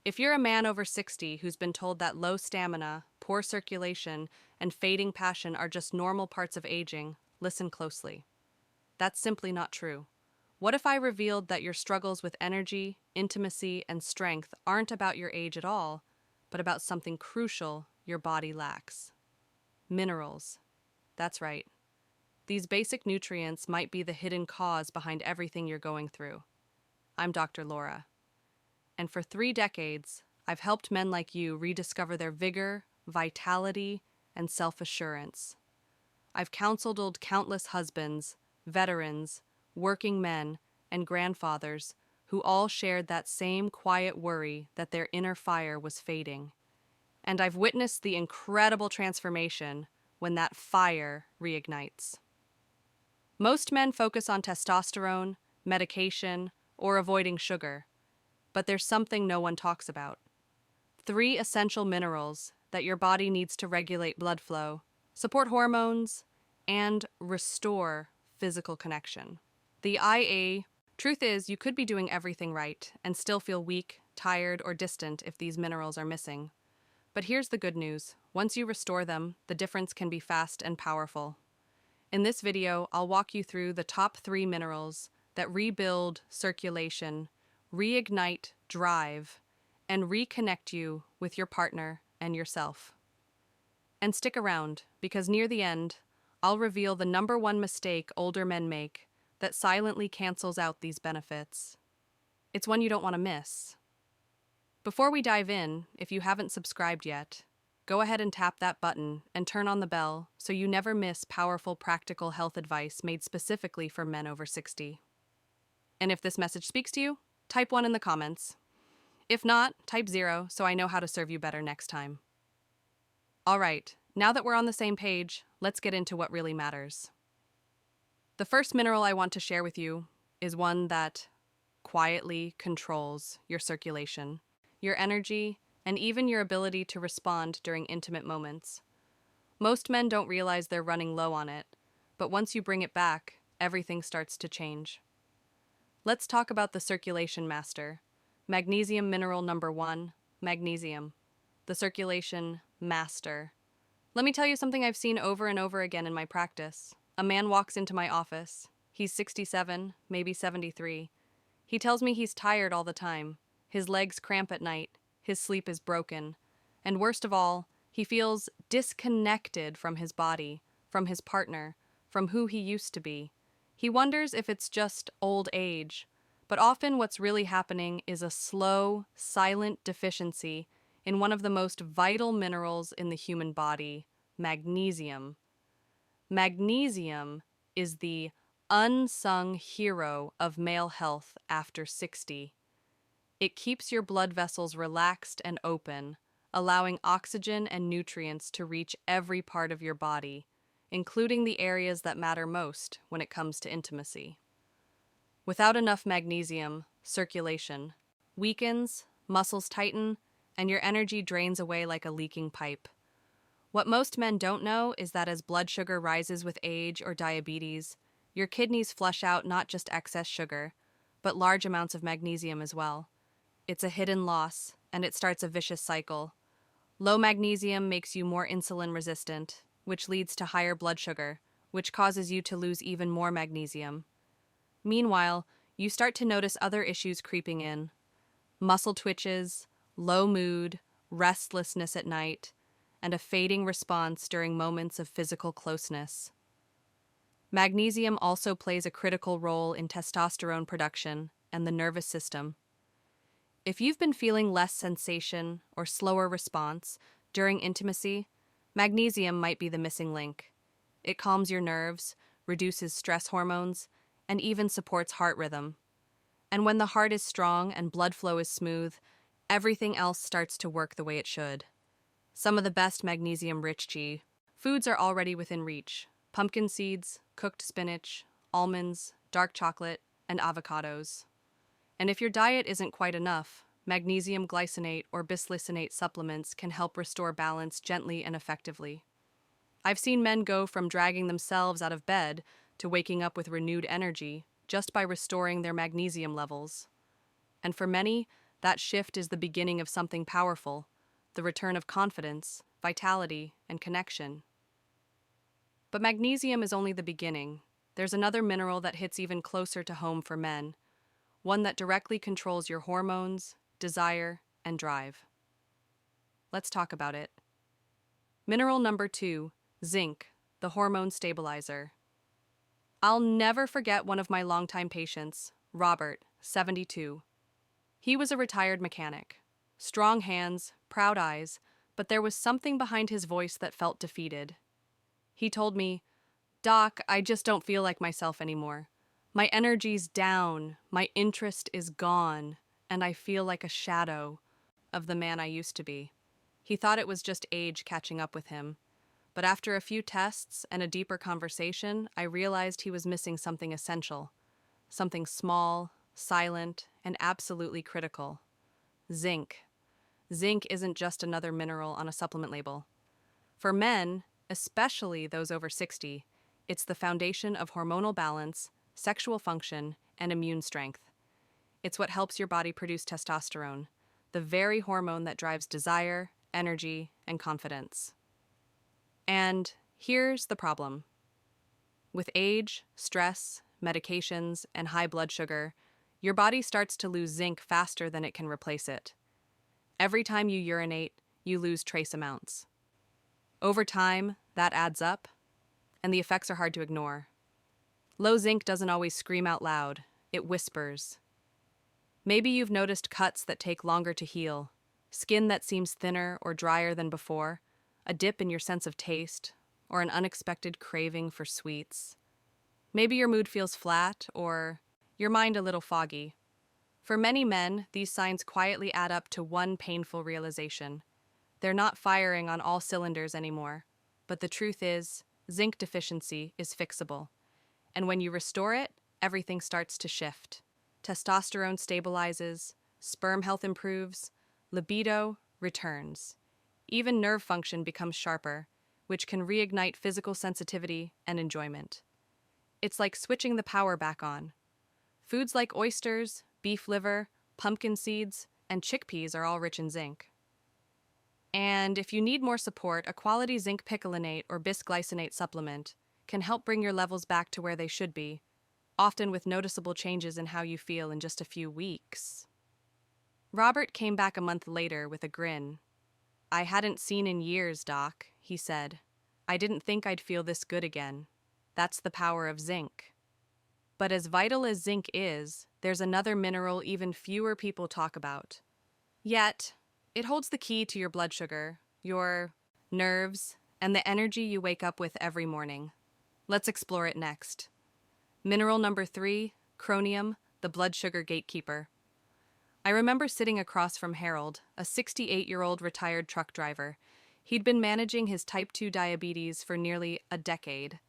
If you're a man over 60 who's been told that low stamina, poor circulation, and fading passion are just normal parts of aging, listen closely. That's simply not true. What if I revealed that your struggles with energy, intimacy, and strength aren't about your age at all, but about something crucial your body lacks? Minerals. That's right. These basic nutrients might be the hidden cause behind everything you're going through. I'm Dr. Laura, and for 3 decades, I've helped men like you rediscover their vigor, vitality, and self-assurance. I've counseled countless husbands, veterans, working men, and grandfathers who all shared that same quiet worry that their inner fire was fading. And I've witnessed the incredible transformation when that fire reignites. Most men focus on testosterone, medication, or avoiding sugar, but there's something no one talks about. 3 essential minerals that your body needs to regulate blood flow, support hormones, and restore physical connection. Truth is, you could be doing everything right and still feel weak, tired, or distant if these minerals are missing. But here's the good news. Once you restore them, the difference can be fast and powerful. In this video, I'll walk you through the top 3 minerals that rebuild circulation, reignite drive, and reconnect you with your partner and yourself. And stick around, because near the end, I'll reveal the #1 mistake older men make that silently cancels out these benefits. It's one you don't want to miss. Before we dive in, if you haven't subscribed yet, go ahead and tap that button and turn on the bell so you never miss powerful practical health advice made specifically for men over 60. And if this message speaks to you, type 1 in the comments. If not, type 0 so I know how to serve you better next time. All right, now that we're on the same page, let's get into what really matters. The first mineral I want to share with you is one that quietly controls your circulation, your energy, and even your ability to respond during intimate moments. Most men don't realize they're running low on it, but once you bring it back, everything starts to change. Let's talk about the circulation master. Magnesium mineral #1, magnesium. The circulation master. Let me tell you something I've seen over and over again in my practice. A man walks into my office. He's 67, maybe 73. He tells me he's tired all the time. His legs cramp at night. His sleep is broken. And worst of all, he feels disconnected from his body, from his partner, from who he used to be. He wonders if it's just old age, but often what's really happening is a slow, silent deficiency in one of the most vital minerals in the human body, magnesium. Magnesium is the unsung hero of male health after 60. It keeps your blood vessels relaxed and open, allowing oxygen and nutrients to reach every part of your body, including the areas that matter most when it comes to intimacy. Without enough magnesium, circulation weakens, muscles tighten, and your energy drains away like a leaking pipe. What most men don't know is that as blood sugar rises with age or diabetes, your kidneys flush out not just excess sugar, but large amounts of magnesium as well. It's a hidden loss, and it starts a vicious cycle. Low magnesium makes you more insulin resistant, which leads to higher blood sugar, which causes you to lose even more magnesium. Meanwhile, you start to notice other issues creeping in. Muscle twitches, low mood, restlessness at night, and a fading response during moments of physical closeness. Magnesium also plays a critical role in testosterone production and the nervous system. If you've been feeling less sensation or slower response during intimacy, magnesium might be the missing link. It calms your nerves, reduces stress hormones, and even supports heart rhythm. And when the heart is strong and blood flow is smooth, everything else starts to work the way it should. Some of the best magnesium-rich foods are already within reach: pumpkin seeds, cooked spinach, almonds, dark chocolate, and avocados. And if your diet isn't quite enough, magnesium glycinate or bisglycinate supplements can help restore balance gently and effectively. I've seen men go from dragging themselves out of bed to waking up with renewed energy just by restoring their magnesium levels. And for many, That shift is the beginning of something powerful, the return of confidence, vitality, and connection. But magnesium is only the beginning. There's another mineral that hits even closer to home for men, one that directly controls your hormones, desire, and drive. Let's talk about it. Mineral number 2, zinc, the hormone stabilizer. I'll never forget one of my longtime patients, Robert, 72. He was a retired mechanic. Strong hands, proud eyes, but there was something behind his voice that felt defeated. He told me, "Doc, I just don't feel like myself anymore. My energy's down, my interest is gone, and I feel like a shadow of the man I used to be." He thought it was just age catching up with him. But after a few tests and a deeper conversation, I realized he was missing something essential. Something small, silent, and absolutely critical. Zinc. Zinc isn't just another mineral on a supplement label. For men, especially those over 60, it's the foundation of hormonal balance, sexual function, and immune strength. It's what helps your body produce testosterone, the very hormone that drives desire, energy, and confidence. And here's the problem. With age, stress, medications, and high blood sugar, your body starts to lose zinc faster than it can replace it. Every time you urinate, you lose trace amounts. Over time, that adds up, and the effects are hard to ignore. Low zinc doesn't always scream out loud, it whispers. Maybe you've noticed cuts that take longer to heal, skin that seems thinner or drier than before, a dip in your sense of taste, or an unexpected craving for sweets. Maybe your mood feels flat, or your mind a little foggy. For many men, these signs quietly add up to one painful realization. They're not firing on all cylinders anymore. But the truth is, zinc deficiency is fixable. And when you restore it, everything starts to shift. Testosterone stabilizes, sperm health improves, libido returns. Even nerve function becomes sharper, which can reignite physical sensitivity and enjoyment. It's like switching the power back on. Foods like oysters, beef liver, pumpkin seeds, and chickpeas are all rich in zinc. And if you need more support, a quality zinc picolinate or bisglycinate supplement can help bring your levels back to where they should be, often with noticeable changes in how you feel in just a few weeks. Robert came back a month later with a grin. "I hadn't seen in years, Doc," he said. "I didn't think I'd feel this good again. That's the power of zinc." But as vital as zinc is, there's another mineral even fewer people talk about. Yet, it holds the key to your blood sugar, your nerves, and the energy you wake up with every morning. Let's explore it next. Mineral number 3, chromium, the blood sugar gatekeeper. I remember sitting across from Harold, a 68-year-old retired truck driver. He'd been managing his type 2 diabetes for nearly a decade.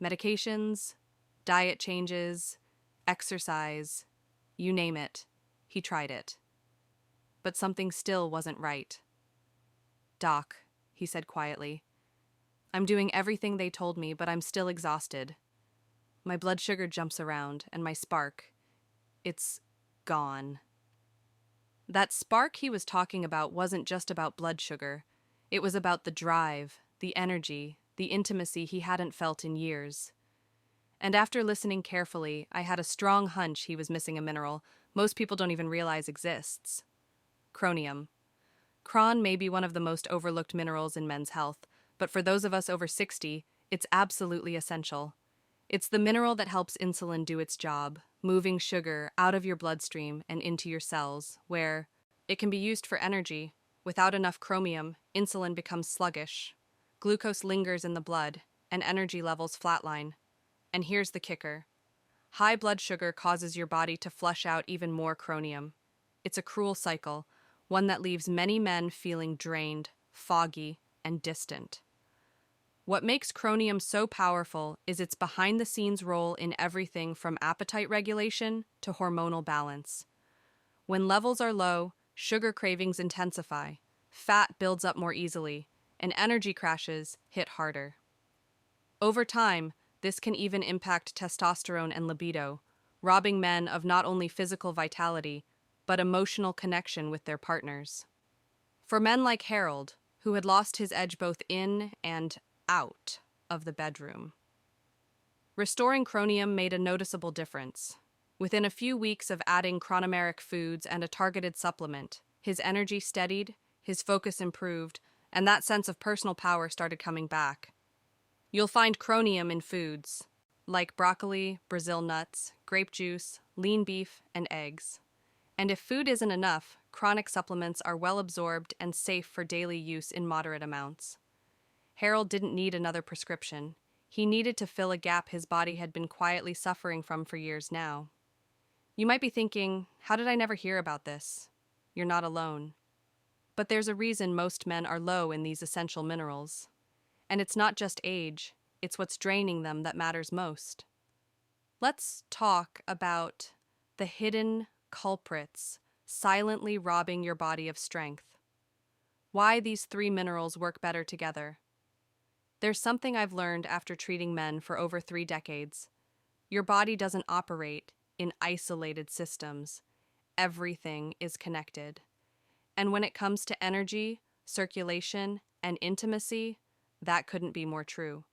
Medications, diet changes, exercise, you name it, he tried it. But something still wasn't right. "Doc," he said quietly, "I'm doing everything they told me, but I'm still exhausted. My blood sugar jumps around, and my spark, it's gone." That spark he was talking about wasn't just about blood sugar. It was about the drive, the energy, the intimacy he hadn't felt in years. And after listening carefully, I had a strong hunch he was missing a mineral most people don't even realize exists. Chromium. Chron may be one of the most overlooked minerals in men's health, but for those of us over 60, it's absolutely essential. It's the mineral that helps insulin do its job, moving sugar out of your bloodstream and into your cells, where it can be used for energy. Without enough chromium, insulin becomes sluggish. Glucose lingers in the blood, and energy levels flatline. And here's the kicker. High blood sugar causes your body to flush out even more chromium. It's a cruel cycle, one that leaves many men feeling drained, foggy, and distant. What makes chromium so powerful is its behind-the-scenes role in everything from appetite regulation to hormonal balance. When levels are low, sugar cravings intensify, fat builds up more easily, and energy crashes hit harder. Over time, this can even impact testosterone and libido, robbing men of not only physical vitality, but emotional connection with their partners. For men like Harold, who had lost his edge both in and out of the bedroom, restoring chromium made a noticeable difference. Within a few weeks of adding chronomeric foods and a targeted supplement, his energy steadied, his focus improved, and that sense of personal power started coming back. You'll find chromium in foods like broccoli, Brazil nuts, grape juice, lean beef, and eggs. And if food isn't enough, chronic supplements are well absorbed and safe for daily use in moderate amounts. Harold didn't need another prescription. He needed to fill a gap his body had been quietly suffering from for years now. You might be thinking, how did I never hear about this? You're not alone. But there's a reason most men are low in these essential minerals. And it's not just age, it's what's draining them that matters most. Let's talk about the hidden culprits silently robbing your body of strength. Why these three minerals work better together. There's something I've learned after treating men for over 3 decades. Your body doesn't operate in isolated systems. Everything is connected. And when it comes to energy, circulation, and intimacy, that couldn't be more true.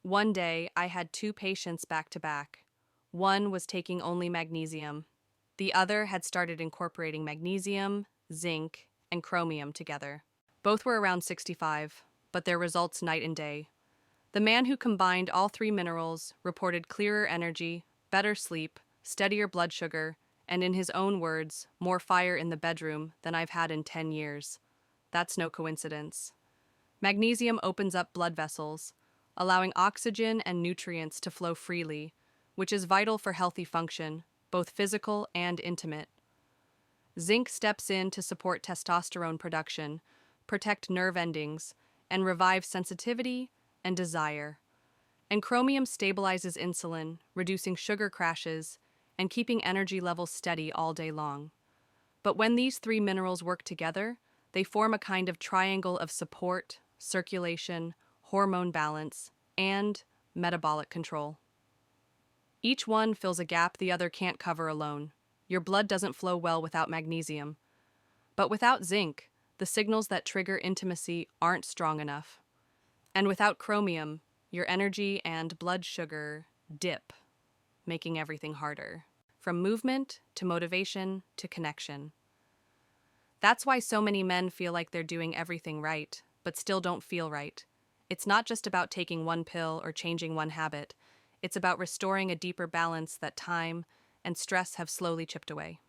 One day, I had 2 patients back to back. One was taking only magnesium. The other had started incorporating magnesium, zinc, and chromium together. Both were around 65, but their results night and day. The man who combined all 3 minerals reported clearer energy, better sleep, steadier blood sugar, and in his own words, more fire in the bedroom than I've had in 10 years. That's no coincidence. Magnesium opens up blood vessels, allowing oxygen and nutrients to flow freely, which is vital for healthy function, both physical and intimate. Zinc steps in to support testosterone production, protect nerve endings, and revive sensitivity and desire. And chromium stabilizes insulin, reducing sugar crashes, and keeping energy levels steady all day long. But when these 3 minerals work together, they form a kind of triangle of support, circulation, hormone balance, and metabolic control. Each one fills a gap the other can't cover alone. Your blood doesn't flow well without magnesium. But without zinc, the signals that trigger intimacy aren't strong enough. And without chromium, your energy and blood sugar dip, making everything harder, from movement to motivation to connection. That's why so many men feel like they're doing everything right, but still don't feel right. It's not just about taking one pill or changing one habit. It's about restoring a deeper balance that time and stress have slowly chipped away.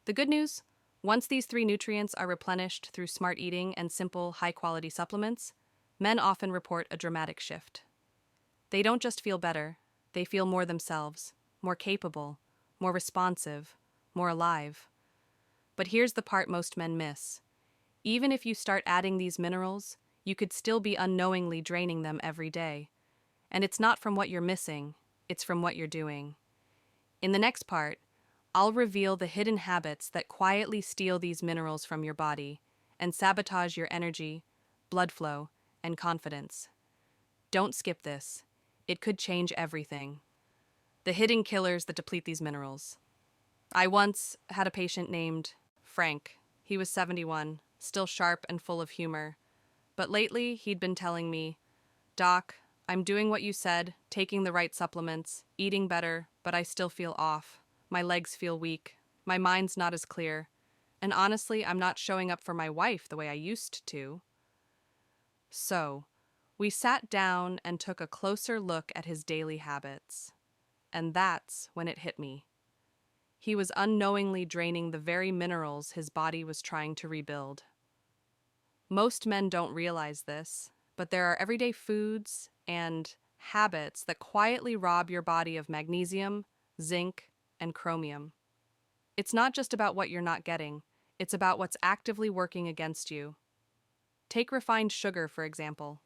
The good news? Once these 3 nutrients are replenished through smart eating and simple, high-quality supplements, men often report a dramatic shift. They don't just feel better, they feel more themselves, more capable, more responsive, more alive. But here's the part most men miss. Even if you start adding these minerals, you could still be unknowingly draining them every day. And it's not from what you're missing, it's from what you're doing. In the next part, I'll reveal the hidden habits that quietly steal these minerals from your body and sabotage your energy, blood flow, and confidence. Don't skip this. It could change everything. The hidden killers that deplete these minerals. I once had a patient named Frank. He was 71, still sharp and full of humor. But lately, he'd been telling me, "Doc, I'm doing what you said, taking the right supplements, eating better, but I still feel off. My legs feel weak. My mind's not as clear. And honestly, I'm not showing up for my wife the way I used to." So, we sat down and took a closer look at his daily habits. And that's when it hit me. He was unknowingly draining the very minerals his body was trying to rebuild. Most men don't realize this, but there are everyday foods and habits that quietly rob your body of magnesium, zinc, and chromium. It's not just about what you're not getting, it's about what's actively working against you. Take refined sugar, for example.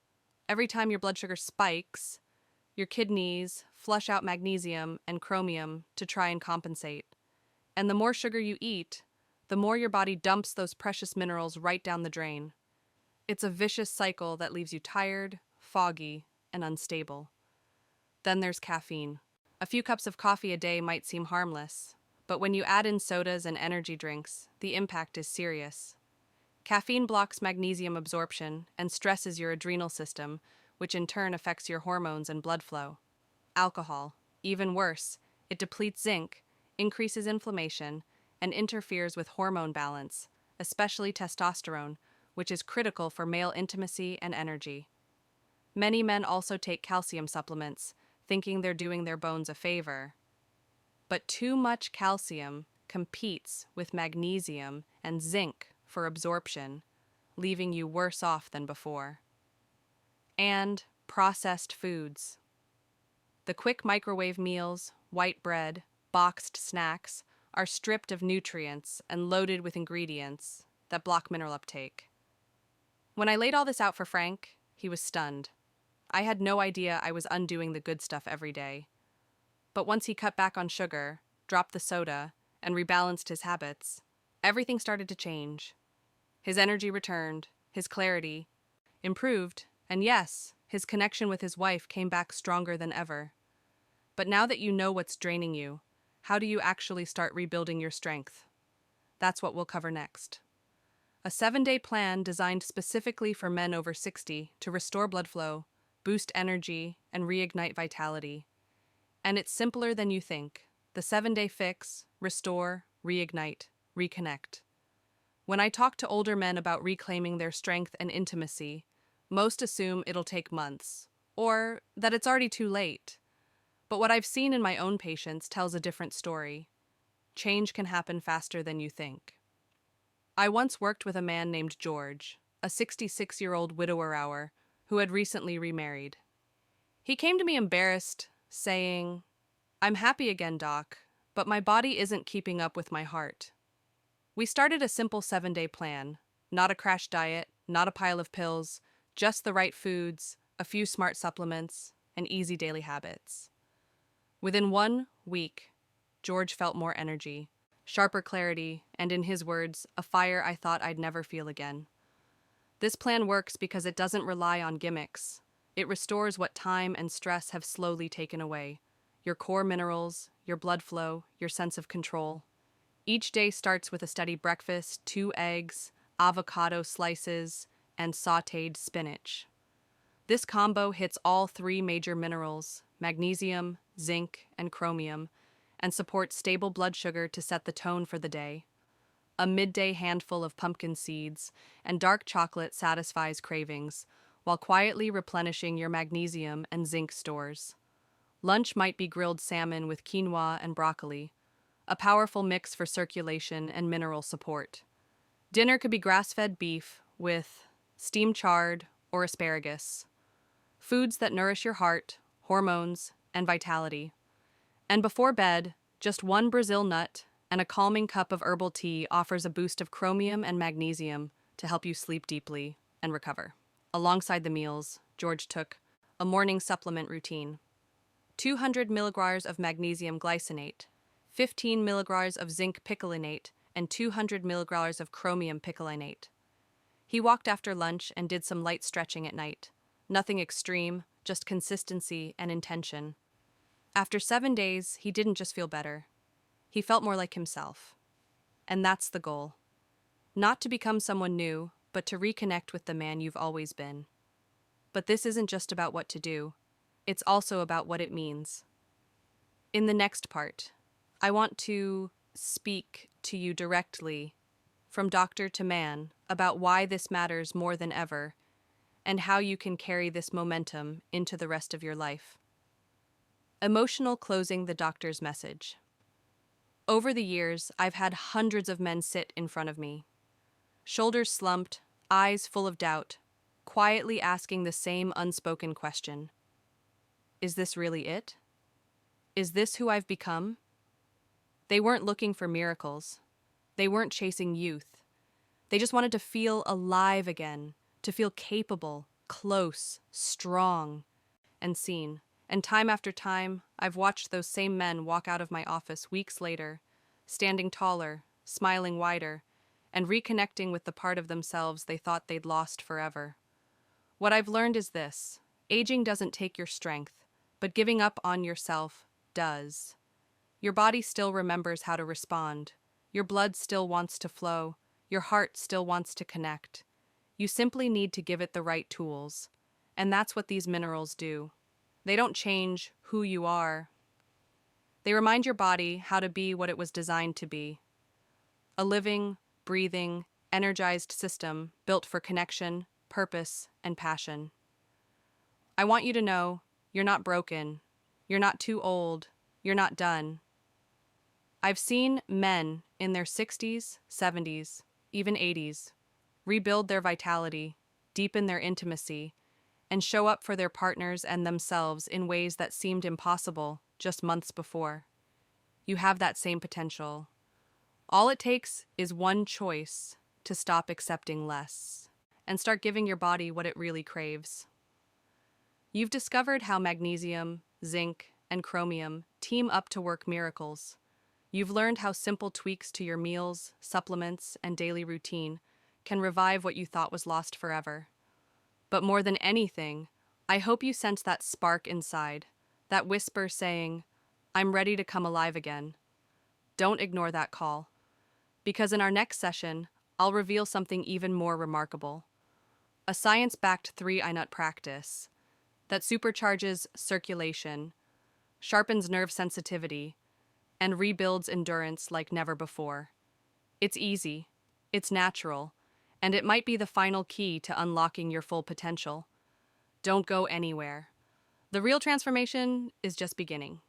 Every time your blood sugar spikes, your kidneys flush out magnesium and chromium to try and compensate. And the more sugar you eat, the more your body dumps those precious minerals right down the drain. It's a vicious cycle that leaves you tired, foggy, and unstable. Then there's caffeine. A few cups of coffee a day might seem harmless, But when you add in sodas and energy drinks, the impact is serious. Caffeine blocks magnesium absorption and stresses your adrenal system, which in turn affects your hormones and blood flow. Alcohol, even worse, it depletes zinc, increases inflammation, and interferes with hormone balance, especially testosterone, which is critical for male intimacy and energy. Many men also take calcium supplements, thinking they're doing their bones a favor. But too much calcium competes with magnesium and zinc for absorption, leaving you worse off than before. And processed foods. The quick microwave meals, white bread, boxed snacks are stripped of nutrients and loaded with ingredients that block mineral uptake. When I laid all this out for Frank, he was stunned. I had no idea I was undoing the good stuff every day. But once he cut back on sugar, dropped the soda, and rebalanced his habits, everything started to change. His energy returned, his clarity improved, and yes, his connection with his wife came back stronger than ever. But now that you know what's draining you, how do you actually start rebuilding your strength? That's what we'll cover next. A 7-day plan designed specifically for men over 60 to restore blood flow, boost energy, and reignite vitality. And it's simpler than you think. The 7-day fix: restore, reignite, reconnect. When I talk to older men about reclaiming their strength and intimacy, most assume it'll take months, or that it's already too late. But what I've seen in my own patients tells a different story. Change can happen faster than you think. I once worked with a man named George, a 66-year-old widower who had recently remarried. He came to me embarrassed, saying, "I'm happy again, doc, but my body isn't keeping up with my heart." We started a simple 7-day plan, not a crash diet, not a pile of pills, just the right foods, a few smart supplements, and easy daily habits. Within 1 week, George felt more energy, sharper clarity, and in his words, a fire I thought I'd never feel again. This plan works because it doesn't rely on gimmicks. It restores what time and stress have slowly taken away: your core minerals, your blood flow, your sense of control. Each day starts with a steady breakfast, 2 eggs, avocado slices, and sautéed spinach. This combo hits all 3 major minerals, magnesium, zinc, and chromium, and supports stable blood sugar to set the tone for the day. A midday handful of pumpkin seeds and dark chocolate satisfies cravings, while quietly replenishing your magnesium and zinc stores. Lunch might be grilled salmon with quinoa and broccoli, a powerful mix for circulation and mineral support. Dinner could be grass-fed beef with steamed chard or asparagus. Foods that nourish your heart, hormones, and vitality. And before bed, just 1 Brazil nut and a calming cup of herbal tea offers a boost of chromium and magnesium to help you sleep deeply and recover. Alongside the meals, George took a morning supplement routine: 200 milligrams of magnesium glycinate, 15 milligrams of zinc picolinate, and 200 milligrams of chromium picolinate. He walked after lunch and did some light stretching at night. Nothing extreme, just consistency and intention. After 7 days, he didn't just feel better. He felt more like himself. And that's the goal. Not to become someone new, but to reconnect with the man you've always been. But this isn't just about what to do. It's also about what it means. In the next part, I want to speak to you directly, from doctor to man, about why this matters more than ever, and how you can carry this momentum into the rest of your life. Emotional closing the doctor's message. Over the years, I've had hundreds of men sit in front of me, shoulders slumped, eyes full of doubt, quietly asking the same unspoken question. Is this really it? Is this who I've become? They weren't looking for miracles. They weren't chasing youth. They just wanted to feel alive again, to feel capable, close, strong, and seen. And time after time, I've watched those same men walk out of my office weeks later, standing taller, smiling wider, and reconnecting with the part of themselves they thought they'd lost forever. What I've learned is this: aging doesn't take your strength, but giving up on yourself does. Your body still remembers how to respond. Your blood still wants to flow. Your heart still wants to connect. You simply need to give it the right tools. And that's what these minerals do. They don't change who you are. They remind your body how to be what it was designed to be. A living, breathing, energized system built for connection, purpose, and passion. I want you to know you're not broken. You're not too old. You're not done. I've seen men in their 60s, 70s, even 80s rebuild their vitality, deepen their intimacy, and show up for their partners and themselves in ways that seemed impossible just months before. You have that same potential. All it takes is one choice to stop accepting less and start giving your body what it really craves. You've discovered how magnesium, zinc, and chromium team up to work miracles. You've learned how simple tweaks to your meals, supplements, and daily routine can revive what you thought was lost forever. But more than anything, I hope you sense that spark inside, that whisper saying, "I'm ready to come alive again." Don't ignore that call, because in our next session, I'll reveal something even more remarkable. A science-backed 3-I-nut practice that supercharges circulation, sharpens nerve sensitivity, and rebuilds endurance like never before. It's easy, it's natural, and it might be the final key to unlocking your full potential. Don't go anywhere. The real transformation is just beginning.